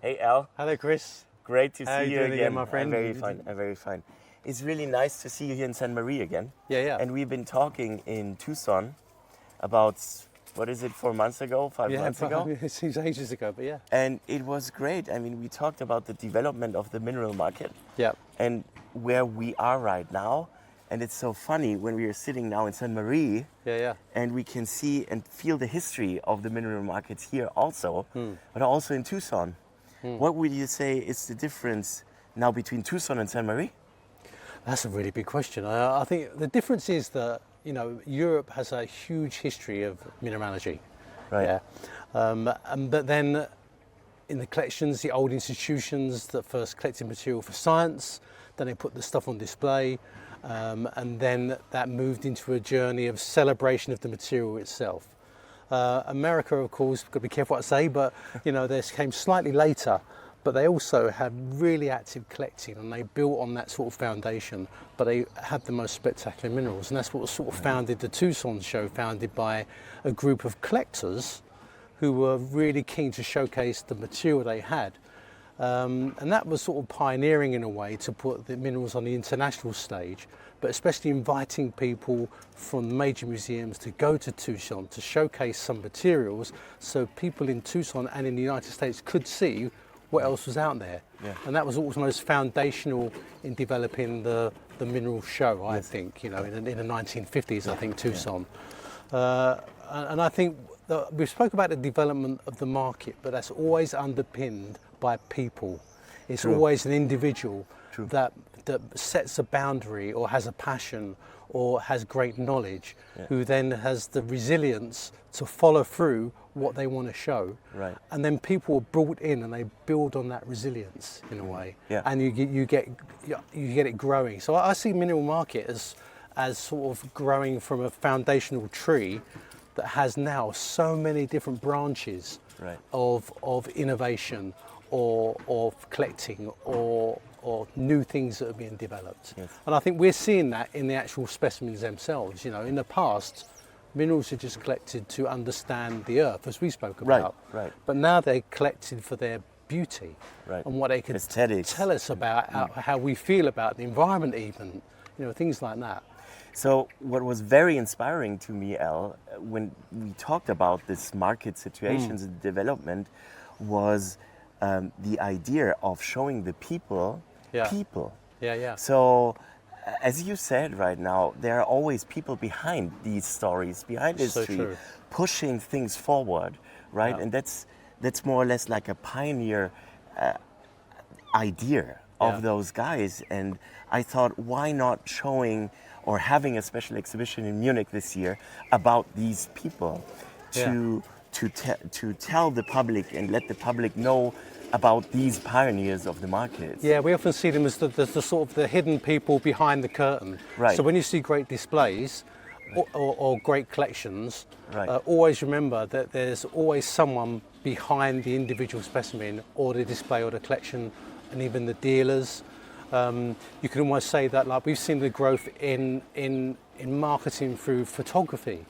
Hey Al, Hello, Chris. great to How see you you doing again. my friend? I'm very fine. I'm very fine. It's really nice to see you here in Sainte-Marie again. Yeah. And we've been talking in Tucson about, what is it, 4 months ago, 5 months ago? It seems ages ago, but yeah. And it was great. I mean, we talked about the development of the mineral market Yeah. and where we are right now. And it's so funny when we are sitting now in Sainte-Marie Yeah. and we can see and feel the history of the mineral markets here also, but also in Tucson. What would you say is the difference now between Tucson and Sainte-Marie? That's a really big question. I think the difference is that, Europe has a huge history of mineralogy. Right. Yeah. But then in the collections, the old institutions that first collected material for science, then they put the stuff on display, and then that moved into a journey of celebration of the material itself. America, of course, got to be careful what I say, but they came slightly later, but they also had really active collecting and they built on that sort of foundation, but they had the most spectacular minerals, and that's what sort of founded the Tucson show, founded by a group of collectors who were really keen to showcase the material they had. And that was sort of pioneering in a way to put the minerals on the international stage, but especially inviting people from major museums to go to Tucson to showcase some materials so people in Tucson and in the United States could see what else was out there. Yeah. And that was almost foundational in developing the mineral show, I think, in the 1950s, I think, Tucson. And I think we spoke about the development of the market, but that's always underpinned by people. It's always an individual that sets a boundary or has a passion or has great knowledge, who then has the resilience to follow through what they want to show. Right. And then people are brought in and they build on that resilience in a way. Yeah. And you get it growing. So I see mineral market as sort of growing from a foundational tree that has now so many different branches of innovation or of collecting or new things that are being developed. Yes. And I think we're seeing that in the actual specimens themselves. In the past, minerals are just collected to understand the earth, as we spoke about. Right. But now they're collected for their beauty and what they can Aesthetics. tell us about how we feel about the environment even, things like that. So what was very inspiring to me, Al, when we talked about this market situations and development was the idea of showing the people. Yeah. So as you said right now, there are always people behind these stories, behind history, true. pushing things forward, right? Yeah. And that's more or less like a pioneer idea of those guys. And I thought, why not showing or having a special exhibition in Munich this year about these people to tell the public and let the public know about these pioneers of the markets. Yeah, we often see them as the sort of the hidden people behind the curtain. Right. So when you see great displays or great collections, Right. Always remember that there's always someone behind the individual specimen or the display or the collection, and even the dealers. You can almost say that, like, we've seen the growth in marketing through photography.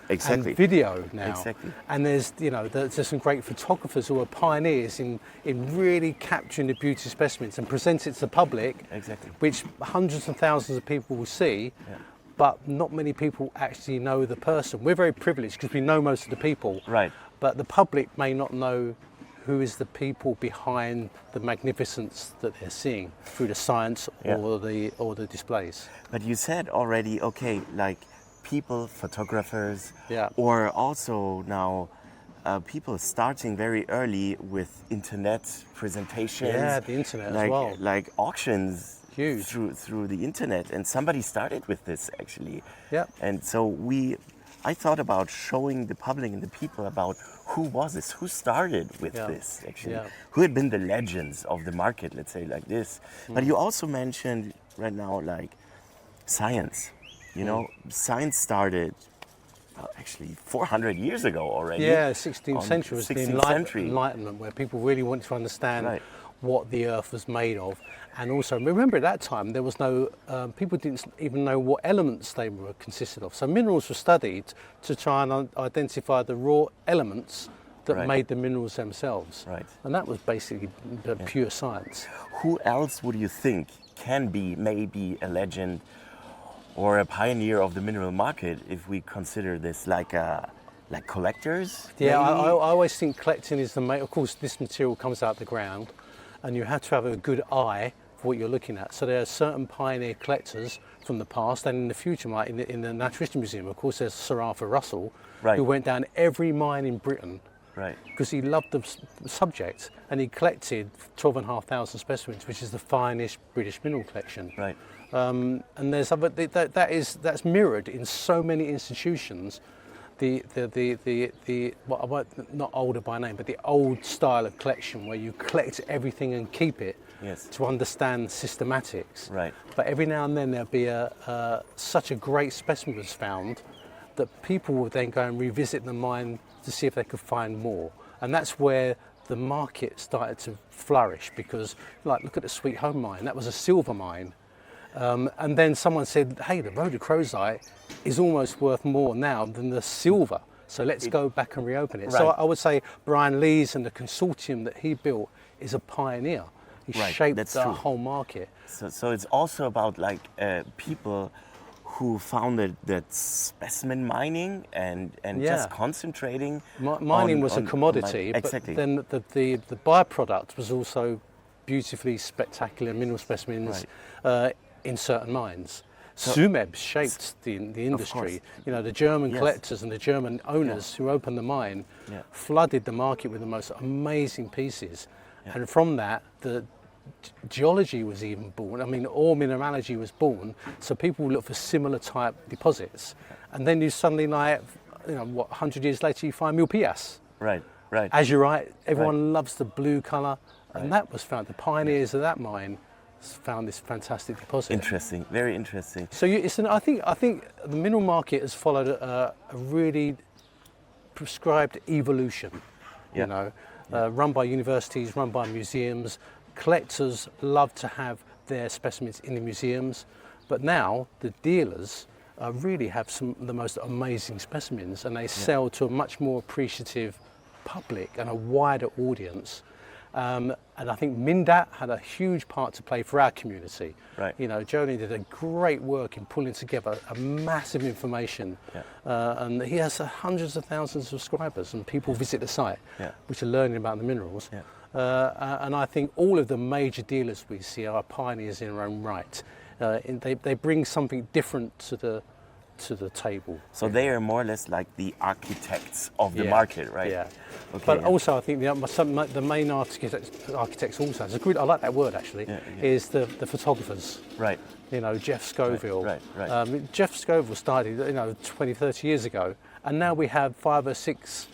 Exactly. And video now. Exactly. And there's some great photographers who are pioneers in really capturing the beauty of specimens and present it to the public. Exactly. Which hundreds of thousands of people will see, but not many people actually know the person. We're very privileged because we know most of the people. Right. But the public may not know who is the people behind the magnificence that they're seeing through the science or the displays. But you said already, okay, like people, photographers, Yeah. or also now people starting very early with internet presentations. Yeah, the internet like, as well. Like auctions. Huge. Through the internet, and somebody started with this actually. Yeah. And so I thought about showing the public and the people about who was this, who started with this actually, who had been the legends of the market, let's say like this. But you also mentioned right now like science. Science started actually 400 years ago already. Yeah, 16th century was the 16th century. Enlightenment, where people really wanted to understand what the earth was made of. And also, remember at that time, there was no, people didn't even know what elements they were consisted of. So minerals were studied to try and identify the raw elements that made the minerals themselves. Right. And that was basically the pure science. Who else would you think can be maybe a legend or a pioneer of the mineral market if we consider this like collectors? Yeah, I always think collecting is the main. Of course, this material comes out the ground, and you have to have a good eye for what you're looking at. So there are certain pioneer collectors from the past and in the future, like in the Natural History Museum. Of course, there's Sir Arthur Russell, who went down every mine in Britain. Right. Because he loved the subject, and he collected 12,500 specimens, which is the finest British mineral collection. Right. And there's other that's mirrored in so many institutions. Not older by name, but the old style of collection where you collect everything and keep it to understand systematics. Right. But every now and then there'll be such a great specimen was found that people would then go and revisit the mine to see if they could find more. And that's where the market started to flourish, because like look at the Sweet Home mine, that was a silver mine. And then someone said, hey, the rhodochrosite is almost worth more now than the silver. So let's go back and reopen it. Right. So I would say Brian Lees and the consortium that he built is a pioneer. He shaped the whole market. So it's also about like people who founded that specimen mining and just concentrating. Mining was a commodity, but then the byproduct was also beautifully spectacular mineral specimens in certain mines. Tsumeb shaped the industry. You know, the German collectors and the German owners who opened the mine flooded the market with the most amazing pieces. And from that, the geology was even born. I mean, ore mineralogy was born. So people would look for similar type deposits. And then you suddenly, like, 100 years later, you find Milpias. Right. Azurite. Everyone loves the blue colour. And that was found. The pioneers of that mine found this fantastic deposit. Interesting, very interesting. So I think the mineral market has followed a really prescribed evolution. Run by universities, run by museums. Collectors love to have their specimens in the museums, but now the dealers really have some of the most amazing specimens, and they sell to a much more appreciative public and a wider audience. And I think Mindat had a huge part to play for our community. Right. You know, Jolene did a great work in pulling together a massive information. And he has hundreds of thousands of subscribers, and people visit the site, which are learning about the minerals. And I think all of the major dealers we see are pioneers in their own right. They bring something different to the table. So they are more or less like the architects of the market, right? Yeah. Okay, but also I think the main architects also, it's a good, I like that word actually, is the photographers. Right. You know, Jeff Scovil. Right. Jeff Scovil started, 20, 30 years ago, and now we have 5 or 6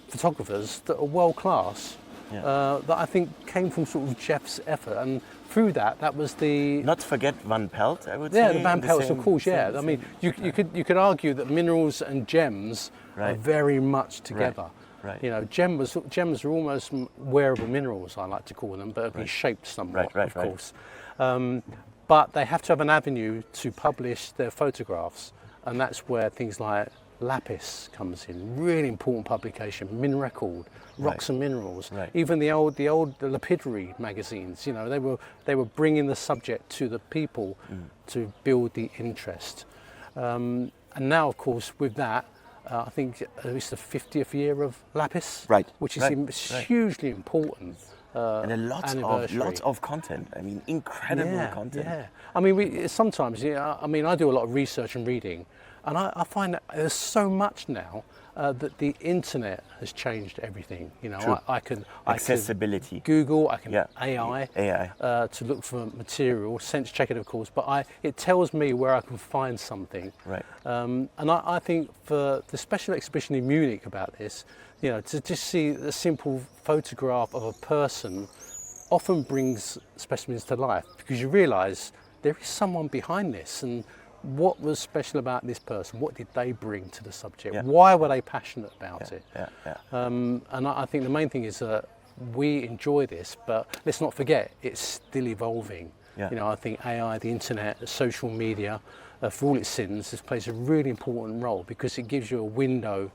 photographers that are world class. That I think came from sort of Jeff's effort, and through that was the... Not to forget Van Pelt, I would say. Yeah, the Van Pelts, of course, I mean, you could argue that minerals and gems are very much together. Right. You know, gems are almost wearable minerals, I like to call them, but have been shaped somewhat, of course. But they have to have an avenue to publish their photographs, and that's where things like Lapis comes in, really important publication. Min Record, Rocks and Minerals, even the old lapidary magazines. You know, they were bringing the subject to the people to build the interest. And now, of course, with that, I think it's the 50th year of Lapis, which is hugely important. And a lot of content. I mean, incredible content. Yeah. I mean, sometimes, I do a lot of research and reading. And I find that there's so much now that the internet has changed everything. You know, I can accessibility. Google, I can AI to look for material, sense check it, of course. But it tells me where I can find something. Right. And I think for the special exhibition in Munich about this, to just see a simple photograph of a person often brings specimens to life, because you realise there is someone behind this, and what was special about this person? What did they bring to the subject? Why were they passionate about it? And I think the main thing is that we enjoy this, but let's not forget it's still evolving. I think AI, the internet, social media, for all its sins, this plays a really important role, because it gives you a window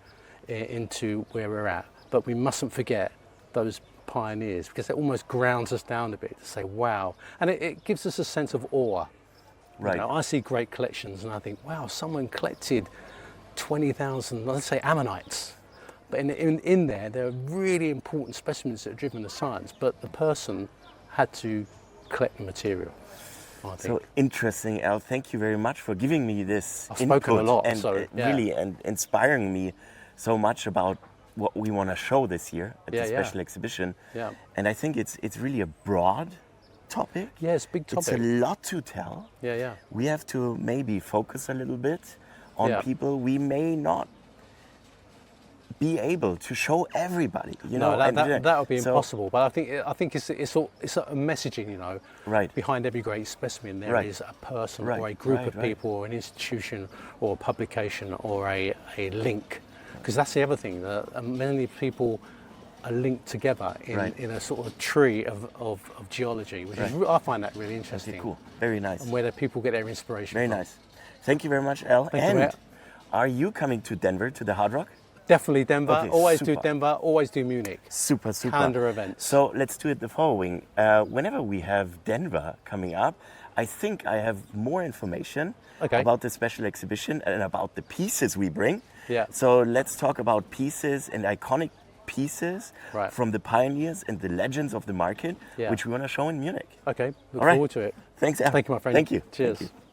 into where we're at. but we mustn't forget those pioneers, because it almost grounds us down a bit to say, wow. And it gives us a sense of awe. Right. You know, I see great collections and I think, wow, someone collected 20,000, let's say, ammonites. But in there are really important specimens that are driven to science, but the person had to collect the material, I think. So interesting, Al. Thank you very much for giving me this I've spoken a lot, and really and inspiring me so much about what we want to show this year at the special exhibition. Yeah. And I think it's really a broad topic. Yeah, it's a big topic. It's a lot to tell. Yeah, yeah. We have to maybe focus a little bit on people we may not be able to show everybody. You know, that would be impossible. But I think it's a messaging. You know, right. Behind every great specimen there is a person or a group of people or an institution or a publication or a link. Because that's the other thing. That many people are linked together in a sort of tree of geology, which is, I find that really interesting. That's cool. Very nice. And where the people get their inspiration Very from. nice. Thank you very much, Al. Thank you. Are you coming to Denver, to the Hard Rock? Definitely Denver. Okay, always super. do Denver. Always do Munich. Super. Calendar events. So let's do it the following. Whenever we have Denver coming up, I think I have more information about the special exhibition and about the pieces we bring. Yeah. So let's talk about pieces and iconic pieces Right. from the pioneers and the legends of the market, Yeah. which we want to show in Munich. Okay. Look All right. forward to it. Thanks, Al. Thank you, my friend. Thank you. Cheers. Thank you.